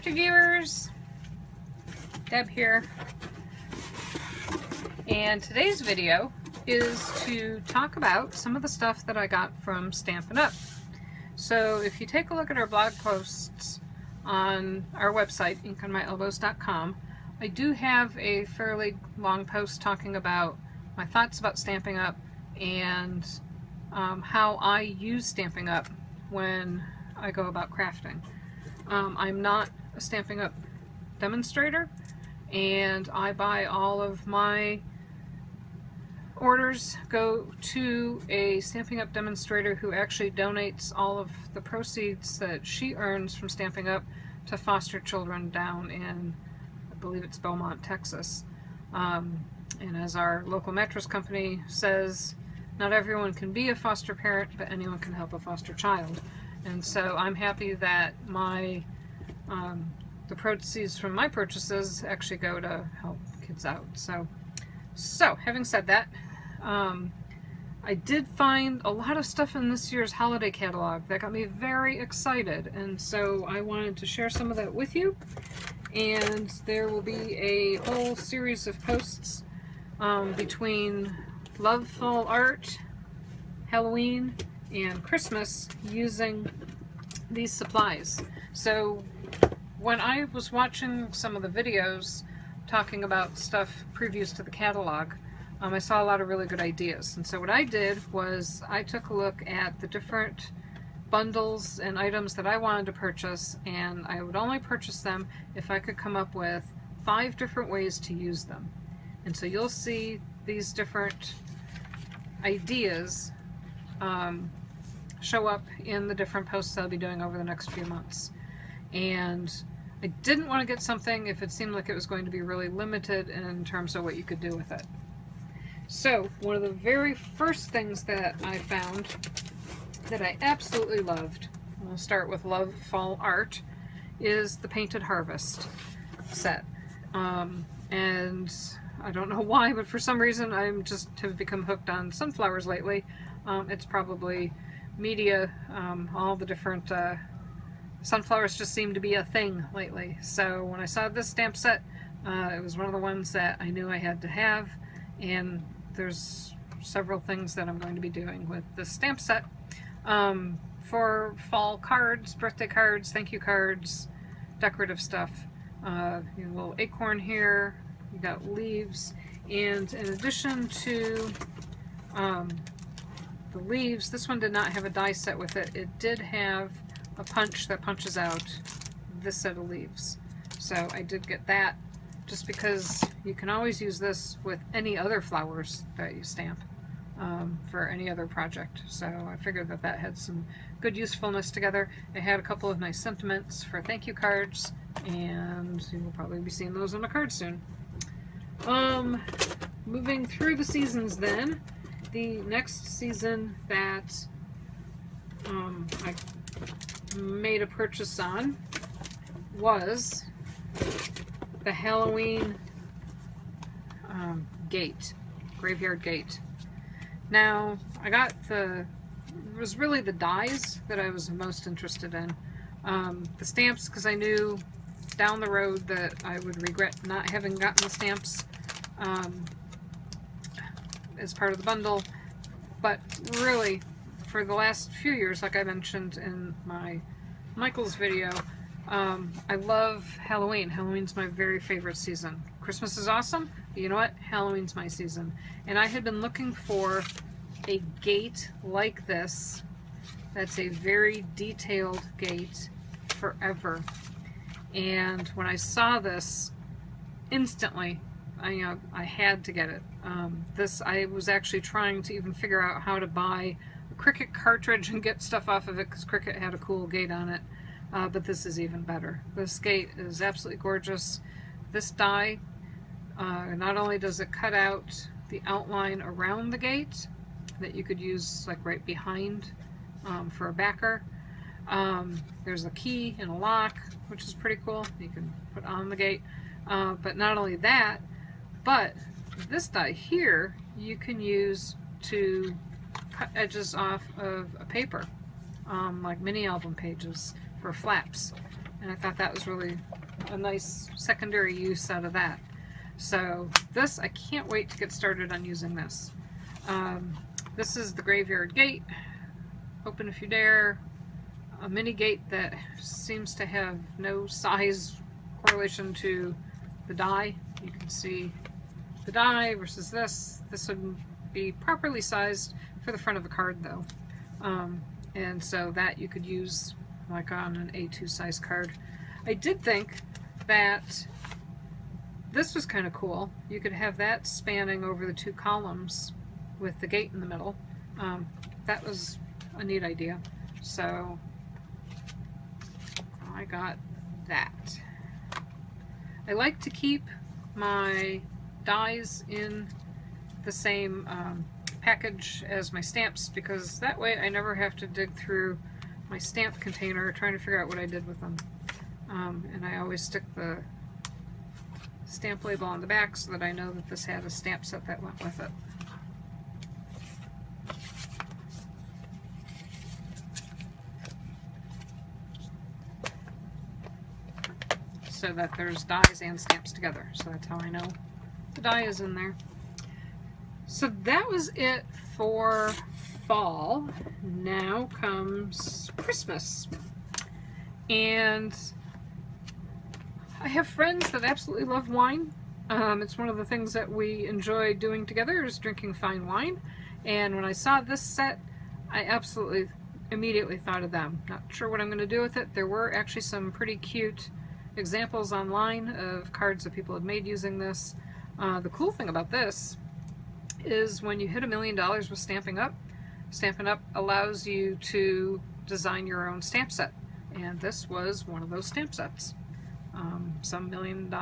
Crafty viewers, Deb here, and today's video is to talk about some of the stuff that I got from Stampin' Up. So if you take a look at our blog posts on our website, inkonmyelbows.com, I do have a fairly long post talking about my thoughts about Stampin' Up and how I use Stampin' Up when I go about crafting. I'm not a Stampin' Up demonstrator, and I buy all of my orders go to a Stampin' Up demonstrator who actually donates all of the proceeds that she earns from Stampin' Up to foster children down in, I believe it's Beaumont, Texas. And as our local mattress company says, not everyone can be a foster parent, but anyone can help a foster child. And so I'm happy that my the proceeds from my purchases actually go to help kids out. So having said that, I did find a lot of stuff in this year's holiday catalog that got me very excited, and so I wanted to share some of that with you. And there will be a whole series of posts between Love Fall Art, Halloween, and Christmas using these supplies. So when I was watching some of the videos talking about stuff previews to the catalog, I saw a lot of really good ideas. And so what I did was I took a look at the different bundles and items that I wanted to purchase, and I would only purchase them if I could come up with 5 different ways to use them. And so you'll see these different ideas show up in the different posts I'll be doing over the next few months. And I didn't want to get something if it seemed like it was going to be really limited in terms of what you could do with it. So one of the very first things that I found that I absolutely loved, we'll start with Love Fall Art, is the Painted Harvest set. And I don't know why, but for some reason I just have become hooked on sunflowers lately. It's probably media, all the different sunflowers just seem to be a thing lately. So when I saw this stamp set, it was one of the ones that I knew I had to have, and there's several things that I'm going to be doing with this stamp set for fall cards, birthday cards, thank you cards, decorative stuff. You know, a little acorn here, you got leaves, and in addition to the leaves, this one did not have a die set with it. It did have a punch that punches out this set of leaves. So I did get that just because you can always use this with any other flowers that you stamp for any other project. So I figured that that had some good usefulness together. It had a couple of nice sentiments for thank you cards, and you will probably be seeing those on a card soon. Moving through the seasons then, the next season that I made a purchase on was the Halloween gate, graveyard gate. Now, I got it was really the dies that I was most interested in. The stamps, because I knew down the road that I would regret not having gotten the stamps as part of the bundle. But really, for the last few years, like I mentioned in my Michael's video, I love Halloween. Halloween's my very favorite season. Christmas is awesome, but you know what? Halloween's my season. And I had been looking for a gate like this that's a very detailed gate forever. And when I saw this, instantly, I had to get it. I was actually trying to even figure out how to buy a Cricut cartridge and get stuff off of it because Cricut had a cool gate on it. But this is even better. This gate is absolutely gorgeous. This die, not only does it cut out the outline around the gate that you could use like right behind for a backer. There's a key and a lock, which is pretty cool. You can put on the gate. But not only that, but this die here you can use to cut edges off of a paper, like mini album pages for flaps. and I thought that was really a nice secondary use out of that. So this, I can't wait to get started on using this. This is the graveyard gate. Open if you dare. A mini gate that seems to have no size correlation to the die. You can see the die versus this. This would be properly sized for the front of a card though. And so that you could use like on an A2 size card. I did think that this was kind of cool. You could have that spanning over the two columns with the gate in the middle. That was a neat idea. So I got that. I like to keep my dies in the same package as my stamps, because that way I never have to dig through my stamp container trying to figure out what I did with them. And I always stick the stamp label on the back so that I know that this had a stamp set that went with it. So that there's dies and stamps together. So that's how I know the die is in there. So that was it for fall. Now comes Christmas. And I have friends that absolutely love wine. It's one of the things that we enjoy doing together is drinking fine wine. And when I saw this set, I absolutely immediately thought of them. Not sure what I'm going to do with it. There were actually some pretty cute examples online of cards that people had made using this. The cool thing about this is when you hit $1 million with Stampin' Up, Stampin' Up allows you to design your own stamp set. And this was one of those stamp sets. Some $1 million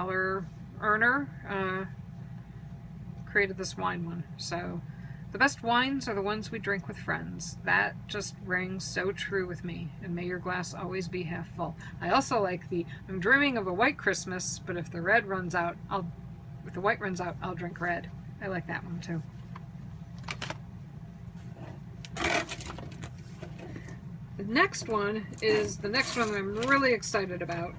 earner created this wine one. So the best wines are the ones we drink with friends. That just rings so true with me. And may your glass always be half full. I also like the I'm dreaming of a white Christmas, but if the red runs out, if the white runs out, I'll drink red. I like that one too. The next one is the next one that I'm really excited about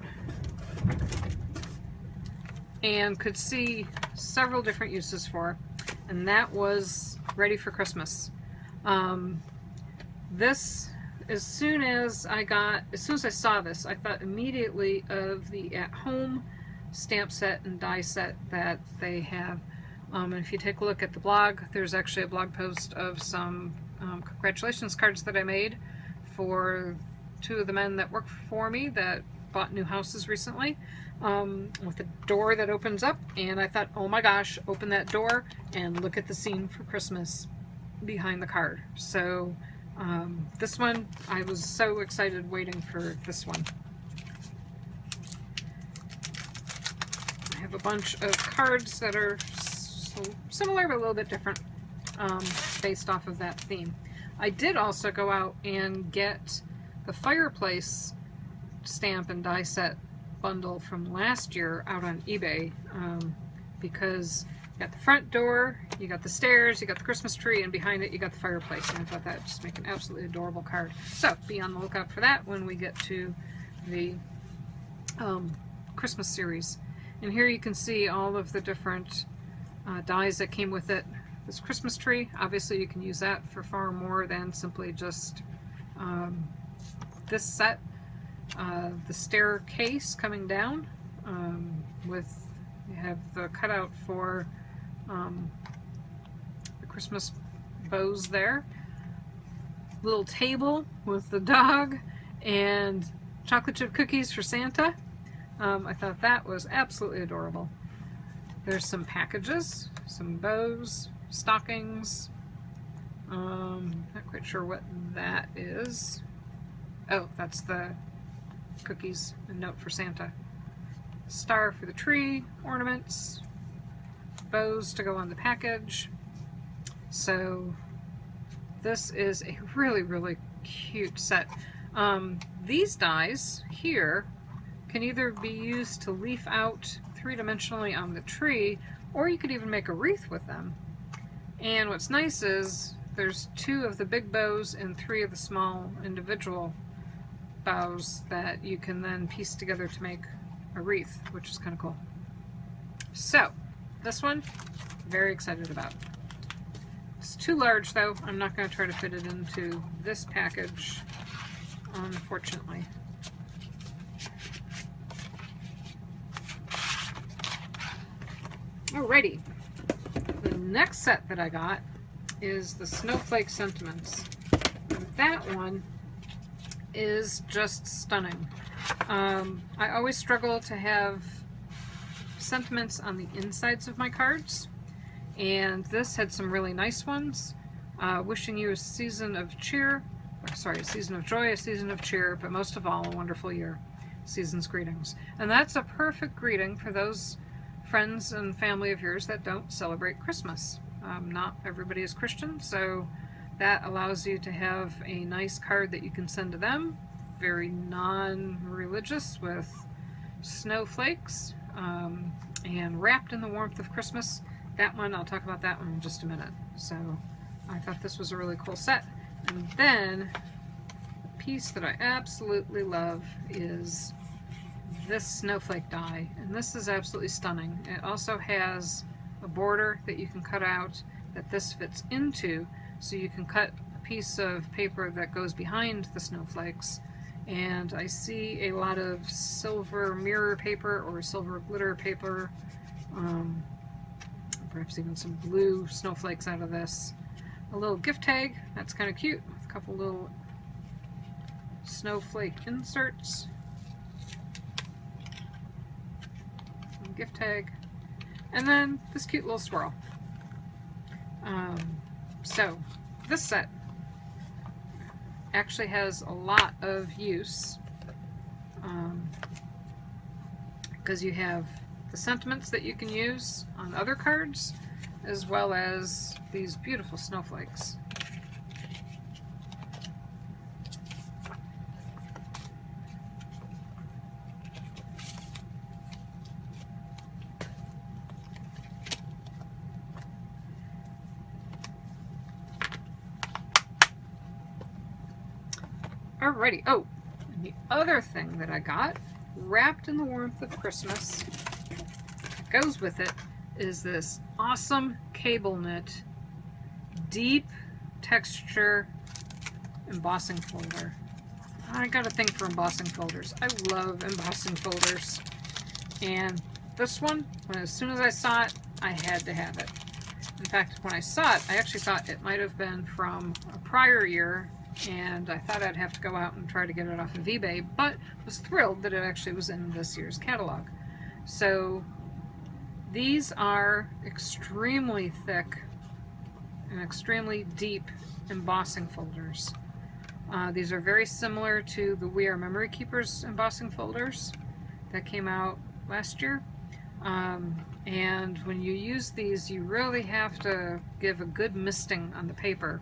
and could see several different uses for, and that was Ready for Christmas. This, as soon as I saw this, I thought immediately of the at-home stamp set and die set that they have. And if you take a look at the blog, there's actually a blog post of some congratulations cards that I made for two of the men that work for me that bought new houses recently, with a door that opens up, and I thought, oh my gosh, open that door and look at the scene for Christmas behind the card. So this one, I was so excited waiting for this one. I have a bunch of cards that are similar but a little bit different, based off of that theme. I did also go out and get the fireplace stamp and die set bundle from last year out on eBay, because you got the front door, you got the stairs, you got the Christmas tree, and behind it you got the fireplace, and I thought that would just make an absolutely adorable card. So be on the lookout for that when we get to the Christmas series. And here you can see all of the different dies that came with it. This Christmas tree, obviously you can use that for far more than simply just this set. The staircase coming down, with, you have the cutout for the Christmas bows there. Little table with the dog and chocolate chip cookies for Santa. I thought that was absolutely adorable. There's some packages, some bows, stockings. Not quite sure what that is. Oh, that's the cookies, a note for Santa. Star for the tree, ornaments, bows to go on the package. So this is a really, really cute set. These dies here can either be used to leaf out three-dimensionally on the tree, or you could even make a wreath with them. And what's nice is there's 2 of the big bows and 3 of the small individual boughs that you can then piece together to make a wreath, which is kind of cool. So this one, very excited about. It's too large though. I'm not going to try to fit it into this package, unfortunately. Alrighty, the next set that I got is the Snowflake Sentiments. And that one is just stunning. I always struggle to have sentiments on the insides of my cards, and this had some really nice ones. Wishing you a season of cheer, a season of joy, a season of cheer, but most of all, a wonderful year. Season's greetings. And that's a perfect greeting for those friends and family of yours that don't celebrate Christmas. Not everybody is Christian, so that allows you to have a nice card that you can send to them, very non-religious, with snowflakes, and wrapped in the warmth of Christmas. That one, I'll talk about that one in just a minute. So I thought this was a really cool set. And then the piece that I absolutely love is this snowflake die, and this is absolutely stunning. It also has a border that you can cut out that this fits into, so you can cut a piece of paper that goes behind the snowflakes. And I see a lot of silver mirror paper or silver glitter paper, perhaps even some blue snowflakes out of this. A little gift tag, that's kind of cute, with a couple little snowflake inserts. Some gift tag. And then this cute little swirl. So this set actually has a lot of use, because you have the sentiments that you can use on other cards, as well as these beautiful snowflakes. Alrighty, oh, and the other thing that I got, wrapped in the warmth of Christmas, that goes with it, is this awesome cable knit, deep texture embossing folder. I got a thing for embossing folders. I love embossing folders. And this one, as soon as I saw it, I had to have it. In fact, when I saw it, I actually thought it might have been from a prior year, and I thought I'd have to go out and try to get it off of eBay, but was thrilled that it actually was in this year's catalog. So these are extremely thick and extremely deep embossing folders. These are very similar to the We Are Memory Keepers embossing folders that came out last year. And when you use these, you really have to give a good misting on the paper.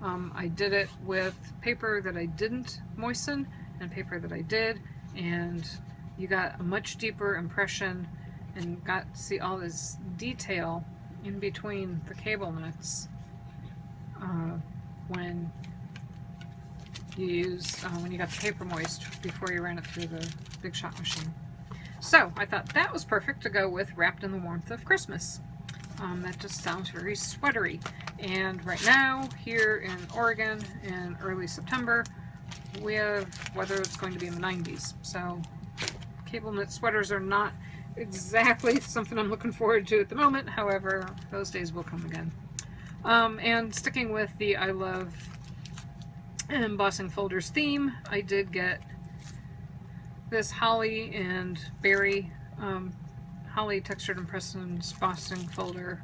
I did it with paper that I didn't moisten and paper that I did, and you got a much deeper impression and got to see all this detail in between the cable knits when you got the paper moist before you ran it through the Big Shot machine. So I thought that was perfect to go with Wrapped in the Warmth of Christmas. That just sounds very sweatery. And right now, here in Oregon in early September, we have weather that's going to be in the 90s. So cable knit sweaters are not exactly something I'm looking forward to at the moment. However, those days will come again. And sticking with the I Love Embossing Folders theme, I did get this holly and berry holly textured impressions embossing folder.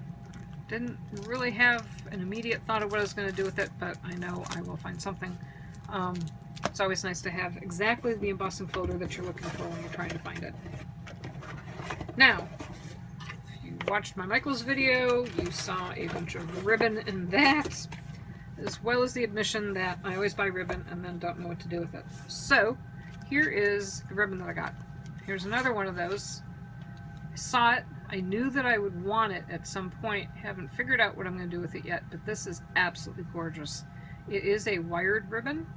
Didn't really have an immediate thought of what I was going to do with it, but I know I will find something. It's always nice to have exactly the embossing folder that you're looking for when you're trying to find it. Now, if you watched my Michaels video, you saw a bunch of ribbon in that, as well as the admission that I always buy ribbon and then don't know what to do with it. So, here is the ribbon that I got. Here's another one of those. I saw it. I knew that I would want it at some point. Haven't figured out what I'm going to do with it yet, but this is absolutely gorgeous. It is a wired ribbon.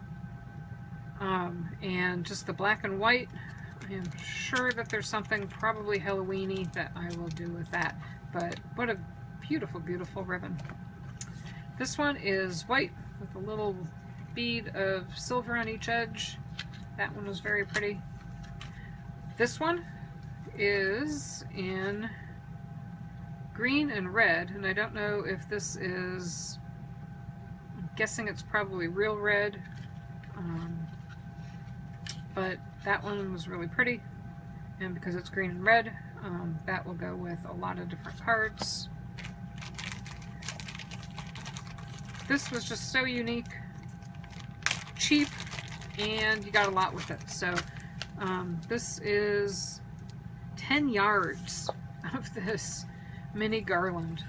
And just the black and white, I am sure that there's something probably Halloween-y that I will do with that. But what a beautiful, beautiful ribbon. This one is white with a little bead of silver on each edge. That one was very pretty. This one is in green and red, and I don't know if this is, I'm guessing it's probably real red, but that one was really pretty, and because it's green and red, that will go with a lot of different cards. This was just so unique, cheap, and you got a lot with it. So this is 10 yards of this mini garland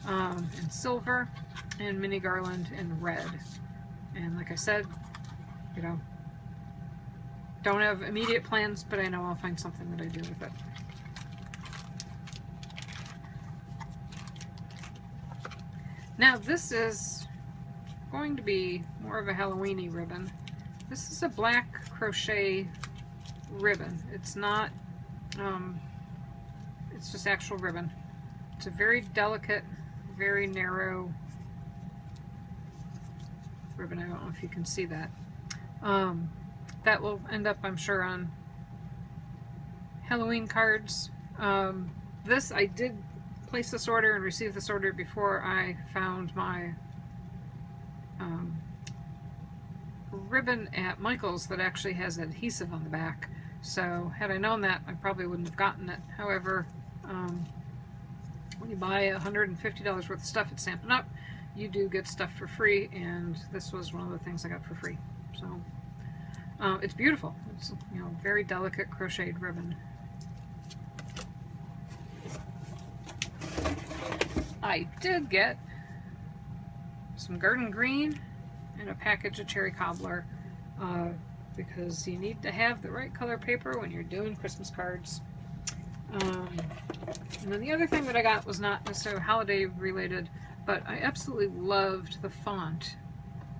in silver and mini garland in red. And like I said, you know, don't have immediate plans, but I know I'll find something that I do with it. Now this is going to be more of a Halloween-y ribbon. This is a black crochet ribbon. It's not, it's just actual ribbon. It's a very delicate, very narrow ribbon. I don't know if you can see that. That will end up, I'm sure, on Halloween cards. This, I did place this order and receive this order before I found my ribbon at Michael's that actually has adhesive on the back. So had I known that, I probably wouldn't have gotten it. However, when you buy $150 worth of stuff at Stampin' Up, you do get stuff for free, and this was one of the things I got for free. So it's beautiful. It's, you know, very delicate crocheted ribbon. I did get some garden green and a package of cherry cobbler because you need to have the right color paper when you're doing Christmas cards. And then the other thing that I got was not necessarily holiday related, but I absolutely loved the font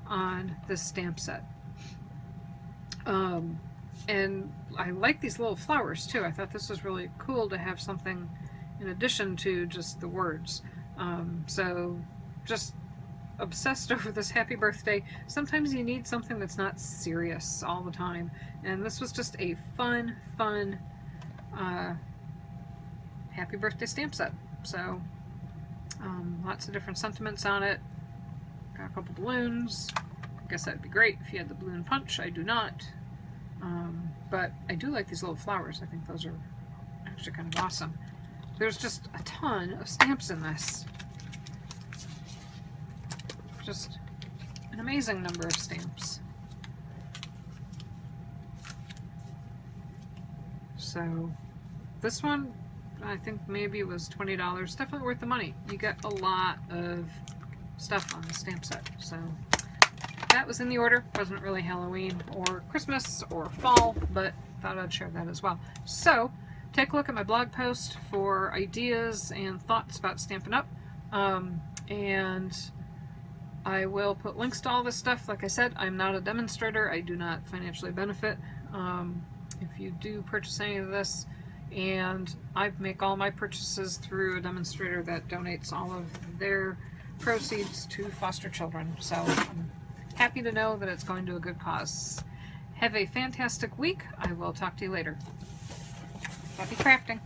on this stamp set. And I like these little flowers too. I thought this was really cool to have something in addition to just the words. So just obsessed over this happy birthday. Sometimes you need something that's not serious all the time, and this was just a fun happy birthday stamp set. So lots of different sentiments on it. Got a couple balloons. I guess that'd be great if you had the balloon punch. I do not, but I do like these little flowers. I think those are actually kind of awesome. There's just a ton of stamps in this. Just an amazing number of stamps. So this one, I think maybe was $20. Definitely worth the money. You get a lot of stuff on the stamp set. So that was in the order. Wasn't really Halloween or Christmas or fall, but thought I'd share that as well. So take a look at my blog post for ideas and thoughts about Stampin' Up. And I will put links to all this stuff. Like I said, I'm not a demonstrator. I do not financially benefit if you do purchase any of this. And I make all my purchases through a demonstrator that donates all of their proceeds to foster children. So I'm happy to know that it's going to a good cause. Have a fantastic week. I will talk to you later. Happy crafting.